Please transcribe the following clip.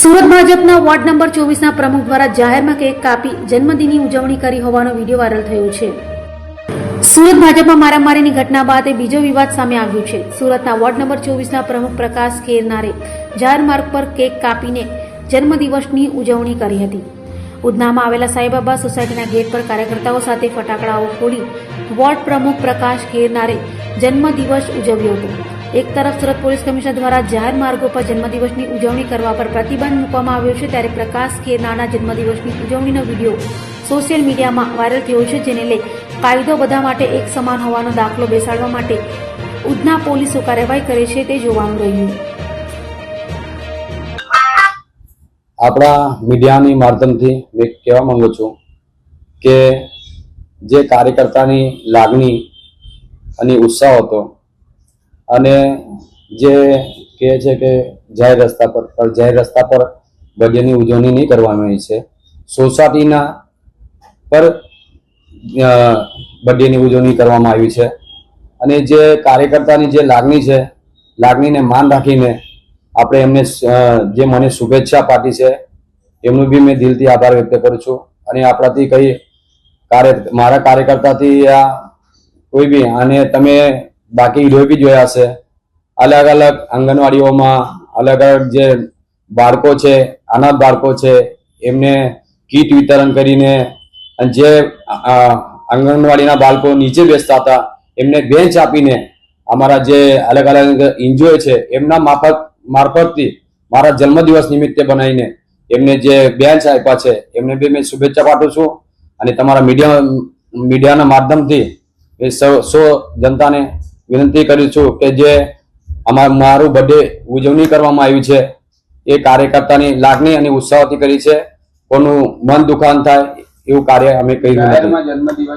સુરત ભાજપના ward number 24ના પ્રમુખ દ્વારા જાહેરમાં કેક કાપી જન્મદિનની ઉજવણી કરી હોવાનો વિડીયો વાયરલ થયો છે. સુરત ભાજપમાં મારામારીની ઘટના બાદ બીજો વિવાદ સામે આવ્યો છે. સુરતના વોર્ડ નંબર 24ના પ્રમુખ પ્રકાશ ખેરનારે જાહેર માર્ગ પર કેક કાપીને જન્મદિવસની ઉજવણી કરી હતી. ઉધનામાં આવેલા સાંઈબાબા સોસાયટીના ગેટ પર કાર્યકર્તાઓ સાથે ફટાકડાઓ ફોડી વોર્ડ પ્રમુખ પ્રકાશ ખેરનારે જન્મદિવસ ઉજવ્યો હતો. એક તરફ સુરત પોલીસ કમિશનર દ્વારા જાહેર માર્ગો પર જન્મદિવસની ઉજવણી કરવા પર પ્રતિબંધ મૂકવામાં આવ્યો છે, ત્યારે પ્રકાશ ખેરનારના જન્મદિવસની ઉજવણીનો વિડીયો સોશિયલ મીડિયામાં વાયરલ થયો છે, જેને લઈ કાયદો બધા માટે એક સમાન હોવાનો દાખલો બેસાડવા માટે ઉધના પોલીસો કાર્યવાહી કરે છે તે જોવાનું રહ્યું. આપણા મીડિયાની માધ્યમથી મેં કહેવા માંગુ છું કે જે કાર્યકર્તાની લાગણી અને ઉત્સાહ હતો અને જે કહે છે કે જાહેર રસ્તા પર બર્થડેની ઉજવણી નહીં કરવામાં આવી છે, સોસાયટીના પર બર્થડેની ઉજવણી કરવામાં આવી છે. અને જે કાર્યકર્તાની જે લાગણી છે, લાગણીને માન રાખીને આપણે એમને જે મને શુભેચ્છા પાઠવી છે એમનું બી મેં દિલથી આભાર વ્યક્ત કરું છું. અને આપણાથી કઈ મારા કાર્યકર્તાથી આ કોઈ બી, અને તમે બાકી વિડીયો બી જોયા હશે, અલગ અલગ આંગણવાડીઓમાં અલગ અલગ જે બાળકો છે, અનાથ બાળકો છે, એમને કીટ વિતરણ કરીને, જે આંગણવાડીના બાળકો નીચે બેસતા હતા એમને બેન્ચ આપીને, અમારા જે અલગ અલગ એનજીઓ છે એમના મારફતથી મારા જન્મદિવસ નિમિત્તે બનાવીને એમને જે બેન્ચ આપ્યા છે એમને બી મેં શુભેચ્છા પાઠવું છું. અને તમારા મીડિયાના માધ્યમથી સૌ જનતાને વિનંતી કરું છું કે જે મારું બર્થડે ઉજવણી કરવામાં આવી છે એ કાર્યકર્તાની લાગણી અને ઉત્સાહથી કરી છે. કોનું મન દુખાન થાય એવું કાર્ય અમે કર્યું નથી.